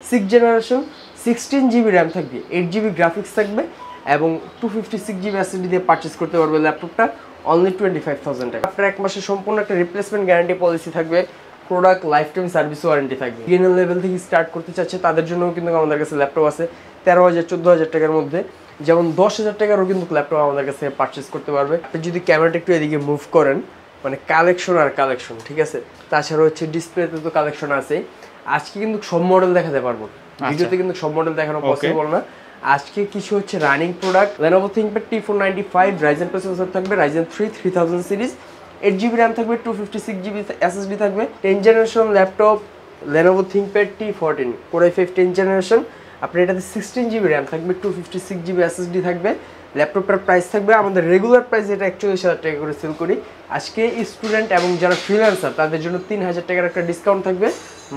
6 generation 16 GB RAM থাকবে, 8 GB graphics থাকবে এবং 256 জিবি এসএসডি দিয়ে পারচেজ করতে পারবে ল্যাপটপটা অনলি 25,000 টাকা। আপনার 1 মাসের সম্পূর্ণ একটা রিপ্লেসমেন্ট গ্যারান্টি পলিসি থাকবে, product life time service warranty থাকবে। বিগিনার লেভেল থেকে স্টার্ট করতে চাচ্ছে তাদের জন্য কিন্তু আমাদের কাছে ল্যাপটপ আছে 13,000 14,000 টাকার মধ্যে, যেমন 10,000 টাকারও কিন্তু ল্যাপটপ আমাদের কাছে পারচেজ করতে পারবে। আপনি যদি ক্যামেরাটা একটু এদিকে মুভ করেন, মানে কালেকশন আর কালেকশন, ঠিক আছে। তাছাড়া হচ্ছে ডিসপ্লেতে তো কালেকশন আছে। আজকে কিন্তু সব মডেল দেখাতে পারবো, ভিডিওতে কিন্তু সব মডেল দেখানো পসিবল না। আজকে কিছু হচ্ছে running product, Lenovo ThinkPad T495 Ryzen processor থাকবে, Ryzen 3 3000 সিরিজ, 8 জিবি র্যাম থাকবে, 256 জিবি এসএসডি থাকবে। 10 generation laptop Lenovo ThinkPad T14 Core i5 10 generation. আপনার এটাতে 16 জিবি র্যাম থাকবে, 256 জিবি এসএসডি থাকবে। ল্যাপটপটার প্রাইস থাকবে আমাদের রেগুলার প্রাইস এটা 41,000 টাকা করে সেল করি। আজকে স্টুডেন্ট এবং যারা ফ্রিল্যান্সার তাদের জন্য 3,000 টাকার একটা ডিসকাউন্ট থাকবে,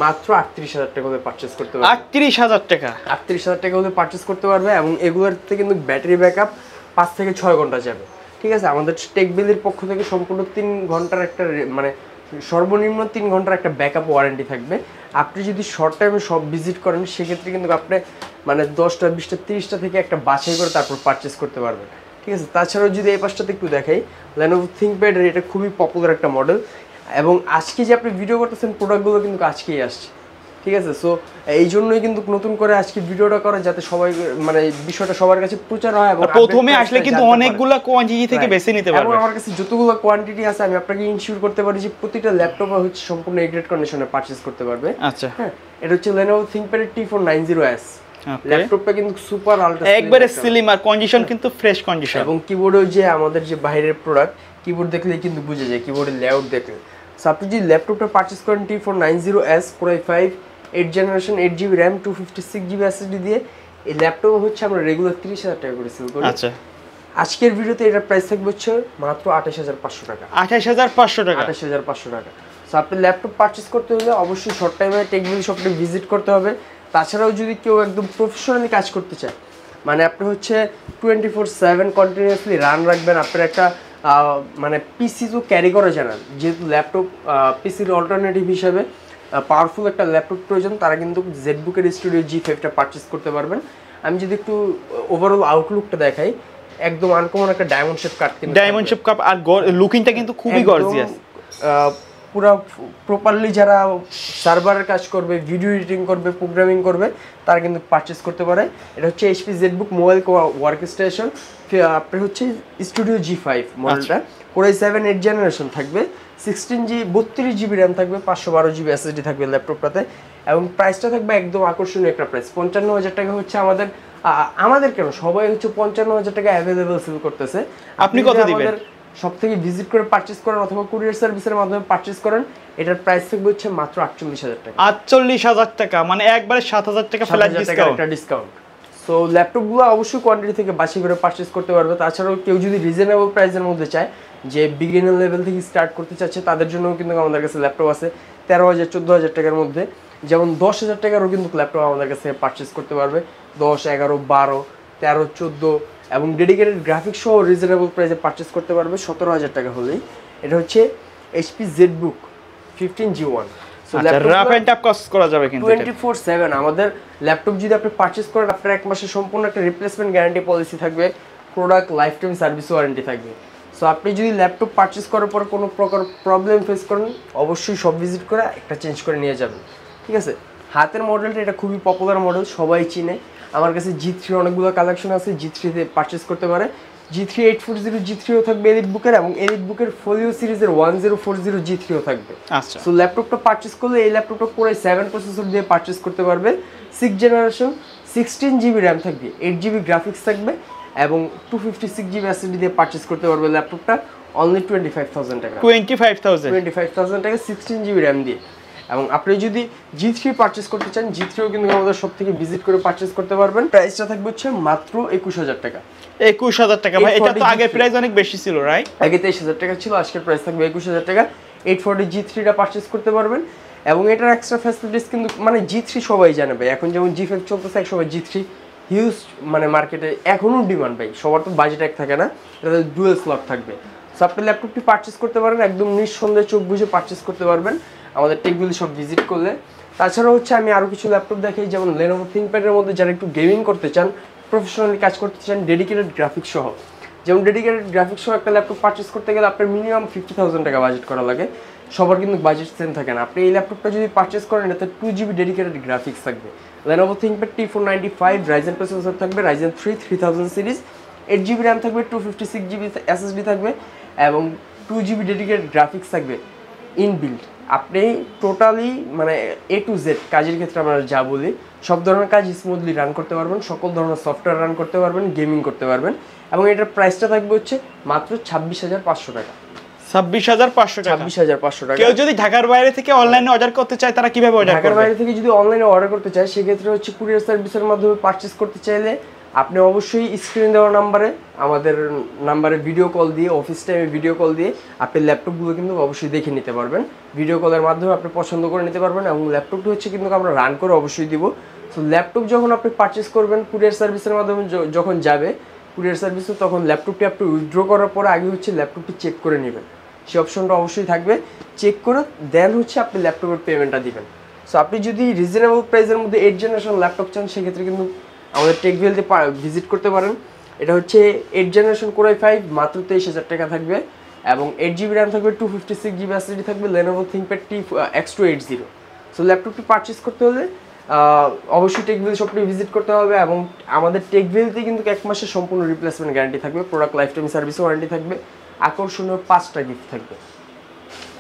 মাত্র 38,000 টাকা হলে পারচেজ করতে পারবে। 38,000 টাকা, 38,000 টাকা হলে পারচেজ করতে পারবে এবং এগুলোতে কিন্তু ব্যাটারি ব্যাকআপ 5 থেকে 6 ঘন্টা যাবে, ঠিক আছে। আমাদের টেকবিলির পক্ষ থেকে সম্পূর্ণ 3 ঘন্টার একটা মানে সর্বনিম্ন 3 ঘন্টার একটা ব্যাকআপ ওয়ারেন্টি থাকবে। আপনি যদি শর্ট টাইমে সব ভিজিট করেন সেক্ষেত্রে কিন্তু আপনি মানে 10টা 20টা 30টা থেকে একটা বাছাই করে তারপর পারচেজ করতে পারবেন, ঠিক আছে। তাছাড়াও যদি এই পাশটাতে একটু দেখাই, Lenovo ThinkPad এটা খুবই পপুলার একটা মডেল এবং আজকে যে আপনি ভিডিও করতেছেন প্রোডাক্টগুলো কিন্তু আজকেই আসছে, ঠিক আছে। সো এই জন্যই কিন্তু নতুন করে আজকে ভিডিওটা করা, যাতে সবাই মানে বিষয়টা সবার কাছে প্রচার হয় এবং প্রথমে আসলে কিন্তু অনেকগুলো কোয়ান্টিটি থেকে বেছে নিতে পারবেন। এবং আমার কাছে যতগুলো কোয়ান্টিটি আছে আমি আপনাকে ইনশিওর করতে পারি যে প্রতিটা ল্যাপটপে হচ্ছে সম্পূর্ণ এগ্রেড কন্ডিশনে পারচেজ করতে পারবে। আচ্ছা, হ্যাঁ, এটা হচ্ছে Lenovo ThinkPad T490S। ল্যাপটপটা কিন্তু সুপার আলট্রা একবারে স্লিম আর কন্ডিশন কিন্তু ফ্রেশ কন্ডিশন। এবং কিবোর্ডেও যে আমাদের যে বাইরের প্রোডাক্ট, কিবোর্ড দেখলেই কিন্তু বুঝে যায়, কিবোর্ডের লেআউট দেখলে। সো আপনি যদি ল্যাপটপটা পারচেজ করেন T490S Core i5 8 generation 8 GB RAM 256 GB SSD দিয়ে, এই ল্যাপটপ হচ্ছে আমরা রেগুলার 30,000 টাকা করে সেল করি। আচ্ছা, আজকের ভিডিওতে এটার প্রাইস থাকবে হচ্ছে মাত্র 28,500 টাকা। 28,500 টাকা, 28,500 টাকা। সো আপনি ল্যাপটপ পারচেজ করতে হলে অবশ্যই শর্ট টাইমে টেকবিল শপে ভিজিট করতে হবে। তাছাড়াও যদি কেউ একদম প্রফেশনালি কাজ করতে চায়, মানে আপনি হচ্ছে 24/7 কন্টিনিউয়াসলি রান রাখবেন, আপনার একটা মানে পিসি তো ক্যারি করা যায় না, যেহেতু ল্যাপটপ পিসির অল্টারনেটিভ হিসেবে পাওয়ারফুল একটা ল্যাপটপ প্রয়োজন, তারা কিন্তু জেটবুকের স্টুডিও G5টা পারচেজ করতে পারবেন। আমি যদি একটু ওভারঅল আউটলুকটা দেখাই, একদম আনকমন একটা ডায়মন্ড শেপ কাট, ডায়মন্ড শেপ কাপ আর লুকিংটা কিন্তু খুবই গর্জিয়াস। পুরো প্রপারলি যারা সার্ভারের কাজ করবে, ভিডিও এডিটিং করবে, প্রোগ্রামিং করবে, তারা কিন্তু পারচেজ করতে পারে। এটা হচ্ছে HP ZBook mobile work station, আপনার হচ্ছে স্টুডিও G5 মডেলটা। Core i7 8 জেনারেশন থাকবে, 32 জিবি র্যাম থাকবে, 512 জিবি এসএসডি থাকবে ল্যাপটপটাতে এবং প্রাইসটা থাকবে একদম আকর্ষণীয় একটা প্রাইস। 55,000 টাকা হচ্ছে আমাদের কেন সবাই হচ্ছে 55,000 টাকা অ্যাভেলেবল সেল করতেছে। আপনি কত দিবেন? সব থেকে ভিজিট করে পারচেজ করেন অথবা কুরিয়ার সার্ভিসের মাধ্যমে পারচেজ করেন, এটার প্রাইস থাকবে হচ্ছে মাত্র 48,000 টাকা। 48,000 টাকা, মানে একবারে 7,000 টাকা ফ্ল্যাট ডিসকাউন্ট। সো ল্যাপটপগুলো অবশ্যই কোয়ান্টিটি থেকে বাছাই করে পারচেজ করতে পারবে। তাছাড়াও কেউ যদি রিজনেবল প্রাইসের মধ্যে চায়, যে বিগিনার লেভেল থেকে স্টার্ট করতে চাচ্ছে, তাদের জন্য কিন্তু আমাদের কাছে ল্যাপটপ আছে 13,000 14,000 টাকার মধ্যে, যেমন 10,000 টাকারও কিন্তু ল্যাপটপ আমাদের কাছে পারচেজ করতে পারবে, 10 11 12 13 14 এবং ডেডিকেটেড গ্রাফিক্স সহ রিজনেবল প্রাইসে পারচেজ করতে পারবে 17,000 টাকা হলেই। এটা হচ্ছে HP ZBook 15G1। Rough and tough কাজ করা যাবে কিন্তু 24/7 আমাদের ল্যাপটপ যদি আপনি পারচেজ করেন, আপনার 1 মাসের সম্পূর্ণ একটা রিপ্লেসমেন্ট গ্যারান্টি পলিসি থাকবে, product life time service warranty থাকবে। সো আপনি যদি ল্যাপটপ পারচেজ করার পর কোনো প্রকার প্রবলেম ফেস করেন, অবশ্যই সব ভিজিট করে একটা চেঞ্জ করে নিয়ে যাবেন, ঠিক আছে। হাতের মডেলটা এটা খুবই পপুলার মডেল, সবাই চিনে। আমার কাছে G3 অনেকগুলো কালেকশন আছে, G3-তে পারচেজ করতে পারে। G3 840 G3ও থাকবে এলিট বুকের, এবং এলিট বুকের ফোলিও সিরিজের 1040 G3ও থাকবে। আচ্ছা, সো ল্যাপটপটা পারচেজ করলে এই ল্যাপটপটা Core i7 প্রসেসর দিয়ে পারচেজ করতে পারবে, 6 জেনারেশন 16 জিবি র্যাম থাকবে, 8 জিবি গ্রাফিক্স থাকবে এবং 256 জিবি এসএসডি দিয়ে পারচেজ করতে পারবে ল্যাপটপটা অনলি 25,000 টাকা। 25,000 টাকা 16 জিবি র্যাম দিয়ে। এবং আপনি যদি G3 পারচেজ করতে চান, G3ও কিন্তু আমাদের সব থেকে ভিজিট করে পারচেজ করতে পারবেন। প্রাইসটা থাকবে হচ্ছে মাত্র 21,000 টাকা। 21,000 টাকা ভাই, এটা তো আগের প্রাইস অনেক বেশি ছিল, রাইট? আগে 23,000 টাকা ছিল, আজকের প্রাইস থাকবে 21,000 টাকা। 840 G3টা পারচেজ করতে পারবেন এবং এটার এক্সট্রা ফ্যাসিলিটিস কিন্তু মানে G3 সবাই জানে ভাই, এখন যেমন G5 চলতেছে, এক সময় G3 হিউজ মানে মার্কেটে এখনো ডিমান্ড ভাই, সবার তো বাজেট এক থাকে না, এটাতে ডুয়াল স্লট থাকবে। সো আপনি ল্যাপটপটি পারচেজ করতে পারেন, একদম নিঃসন্দেহে চোখ বুঝে পারচেজ করতে পারবেন আমাদের টেকবিল সব ভিজিট করলে। তাছাড়া হচ্ছে আমি আরও কিছু ল্যাপটপ দেখাই, যেমন Lenovo ThinkPad এর মধ্যে যারা একটু গেমিং করতে চান, প্রফেশনালি কাজ করতে চান, ডেডিকেটেড গ্রাফিক্স সহ, যেমন ডেডিকেটেড গ্রাফিক্স সহ একটা ল্যাপটপ পারচেস করতে গেলে আপনার মিনিমাম 50,000 টাকা বাজেট করা লাগে। সবার কিন্তু বাজেট সেম থাকে না। আপনি এই ল্যাপটপটা যদি পারচেস করেন এতে 2GB ডেডিকেটেড গ্রাফিক্স থাকবে, Lenovo ThinkPad T495 Ryzen processor থাকবে, Ryzen 3 3000 সিরিজ, 8GB র্যাম থাকবে, 256GB SSD থাকবে এবং 2GB ডেডিকেটেড গ্রাফিক্স থাকবে ইনবিল্ট। আপনি টোটালি মানে A to Z কাজের ক্ষেত্রে আমরা যা বলি সব ধরনের কাজ স্মুথলি রান করতে পারবেন, সকল ধরনের সফটওয়্যার রান করতে পারবেন, গেমিং করতে পারবেন এবং এটার প্রাইসটা থাকবে হচ্ছে মাত্র 26,500 টাকা। 26,500 টাকা। 26,500 টাকা। কেউ যদি ঢাকার বাইরে থেকে অনলাইনে অর্ডার করতে চায় তারা কিভাবে অর্ডার করবে? ঢাকার বাইরে থেকে যদি অনলাইনে অর্ডার করতে চায় সেক্ষেত্রে হচ্ছে কুরিয়ার সার্ভিসের মাধ্যমে পারচেজ করতে চাইলে আপনি অবশ্যই স্ক্রিনে দেওয়া নাম্বারে আমাদের নাম্বারে ভিডিও কল দিয়ে, অফিস টাইমে ভিডিও কল দিয়ে আপনি ল্যাপটপগুলো কিন্তু অবশ্যই দেখে নিতে পারবেন। ভিডিও কলের মাধ্যমে আপনি পছন্দ করে নিতে পারবেন এবং ল্যাপটপটি হচ্ছে কিন্তু আমরা রান করে অবশ্যই দিব। সো ল্যাপটপ যখন আপনি পারচেজ করবেন কুরিয়ার সার্ভিসের মাধ্যমে যখন যাবে কুরিয়ার সার্ভিসে, তখন ল্যাপটপটি আপনি উইথড্র করার পরে আগে হচ্ছে ল্যাপটপটি চেক করে নেবেন, সেই অপশনটা অবশ্যই থাকবে। চেক করে দেন হচ্ছে আপনি ল্যাপটপের পেমেন্টটা দিবেন। সো আপনি যদি রিজনেবল প্রাইসের মধ্যে 8th জেনারেশন ল্যাপটপ চান সেক্ষেত্রে কিন্তু আমাদের টেকভিলতে ভিজিট করতে পারেন। এটা হচ্ছে 8th জেনারেশন Core i5, মাত্র 23,000 টাকা থাকবে এবং 8GB র্যাম থাকবে, 256GB SSD থাকবে, Lenovo ThinkPad X280। সো ল্যাপটপটি পারচেস করতে হলে অবশ্যই টেকভিল শপটি ভিজিট করতে হবে এবং আমাদের টেকভিলতে কিন্তু 1 মাসের সম্পূর্ণ রিপ্লেসমেন্ট গ্যারান্টি থাকবে, product life time service warranty থাকবে, আকর্ষণীয় 5টা গিফট থাকবে।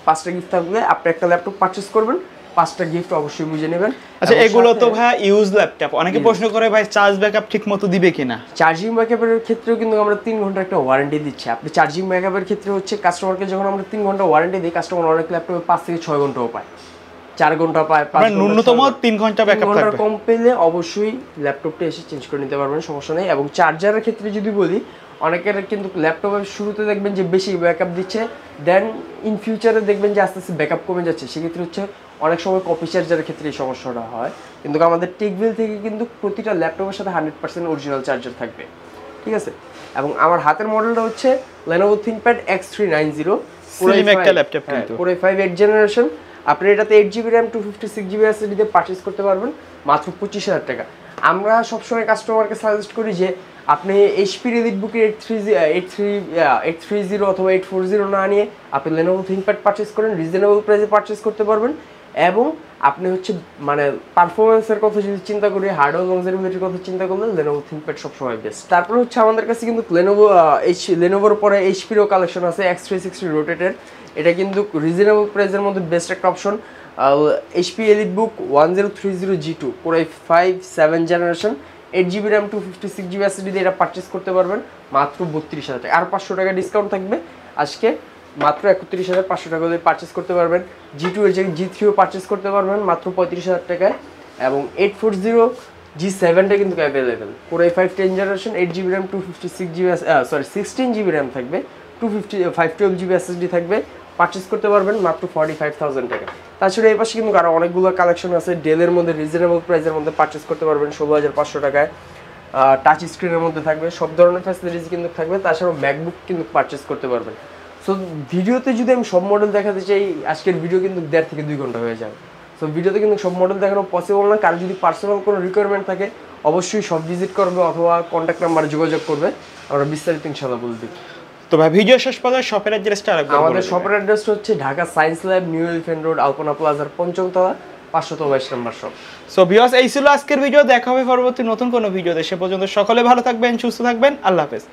5টা গিফট থাকবে, আপনি একটা ল্যাপটপ পারচেস করবেন, 5টা গিফট অবশ্যই বুঝে নেবেন। আচ্ছা, এগুলো তো ভাই ইউজ ল্যাপটপ, অনেকে প্রশ্ন করে ভাই চার্জ ব্যাকআপ ঠিকমতো দিবে কিনা? চার্জিং ব্যাকআপের ক্ষেত্রেও কিন্তু আমরা 3 ঘন্টার একটা ওয়ারেন্টি দিচ্ছি। আপনি চার্জিং ব্যাকআপের ক্ষেত্রে হচ্ছে কাস্টমারকে যখন আমরা 3 ঘন্টা ওয়ারেন্টি দিই, কাস্টমার অনেক ল্যাপটপে 5 থেকে 6 ঘন্টাও পায়, 4 ঘন্টা পায়, 5 ঘন্টা, ন্যূনতম 3 ঘন্টা ব্যাকআপ থাকবে। কম পেলে অবশ্যই ল্যাপটপটা এসে চেঞ্জ করে নিতে পারবেন, সমস্যা নেই। এবং চার্জারের ক্ষেত্রে যদি বলি, অনেকের কিন্তু ল্যাপটপের শুরুতে দেখবেন যে বেশি ব্যাকআপ দিচ্ছে, দেন ইন ফিউচারে দেখবেন যে আস্তে আস্তে ব্যাকআপ কমে যাচ্ছে, সেক্ষেত্রে হচ্ছে অনেক সময় কপি চার্জারের ক্ষেত্রে এই সমস্যাটা হয়। কিন্তু আমাদের টেকভিল থেকে কিন্তু প্রতিটা ল্যাপটপের সাথে 100% অরিজিনাল চার্জার থাকবে, ঠিক আছে। এবং আমার হাতের মডেলটা হচ্ছে Lenovo ThinkPad X390 স্লিম একটা ল্যাপটপ, কিন্তু Core i5 8th জেনারেশন। আপনি এটাতে 8GB র্যাম, 256GB SSD দিয়ে পারচেজ করতে পারবেন মাত্র 25,000 টাকা। আমরা সবসময় কাস্টমারকে সাজেস্ট করি যে আপনি HP EliteBook 830 অথবা 840 না নিয়ে আপনি Lenovo ThinkPad পারচেজ করেন, রিজনেবল প্রাইসে পারচেজ করতে পারবেন এবং আপনি হচ্ছে মানে পারফরমেন্সের কথা যদি চিন্তা করি, হার্ডওয়্যার লংজিভিটির কথা চিন্তা করলে Lenovo ThinkPad সবসময় বেস্ট। তারপর হচ্ছে আমাদের কাছে কিন্তু Lenovoর পরে HP-রও কালেকশন আছে, X360 রোটেটের। এটা কিন্তু রিজনেবল প্রাইসের মধ্যে বেস্ট একটা option. HP EliteBook 1030G2 Core i5 7th generation, 8GB RAM, 256GB SSD দিয়ে এটা পারচেজ করতে পারবেন মাত্র 32,000 টাকা। আর 500 টাকা ডিসকাউন্ট থাকবে আজকে, মাত্র 31,500 টাকা দিয়ে পারচেজ করতে পারবেন। G2 এর জায়গায় G3ও পারচেজ করতে পারবেন মাত্র 35,000 টাকায় এবং 840G7টা কিন্তু available. Core i5 10th generation, 8GB RAM, 16GB RAM থাকবে, 512GB SSD থাকবে, পারচেজ করতে পারবেন মাত্র 45,000 টাকা। তাছাড়া এই পাশে কিন্তু আরও অনেকগুলো কালেকশন আছে, ডেলের মধ্যে রিজনেবল প্রাইসের মধ্যে পারচেজ করতে পারবেন 16,500 টাকায়, টাচ স্ক্রিনের মধ্যে থাকবে, সব ধরনের ফ্যাসিলিটিস কিন্তু থাকবে। তাছাড়াও ম্যাকবুক কিন্তু পারচেজ করতে পারবেন। সো ভিডিওতে যদি আমি সব মডেল দেখাতে চাই, আজকের ভিডিও কিন্তু 1.5 থেকে 2 ঘন্টা হয়ে যাবে। সো ভিডিওতে কিন্তু সব মডেল দেখানো পসিবল না, কারণ যদি পার্সোনাল কোনো রিকোয়ারমেন্ট থাকে অবশ্যই সব ভিজিট করবে অথবা কন্ট্যাক্ট নাম্বারে যোগাযোগ করবে, আমরা বিস্তারিত ইনশাআল্লাহ বলে দিই। তো ভাই ভিডিও শেষ পর্যন্ত শপের অ্যাড্রেসটা আরেকবার বলুন। আমাদের শপের অ্যাড্রেসটা হচ্ছে Dhaka science lab, new elephant road, Alpana প্লাজার 5ম তলা, 522 নম্বর শপ। সো ভিউয়ার্স, এই ছিল আজকের ভিডিও। দেখা হবে পরবর্তী নতুন কোনো ভিডিওতে। সে পর্যন্ত সকলে ভালো থাকবেন, সুস্থ থাকবেন, আল্লাহ হাফেজ।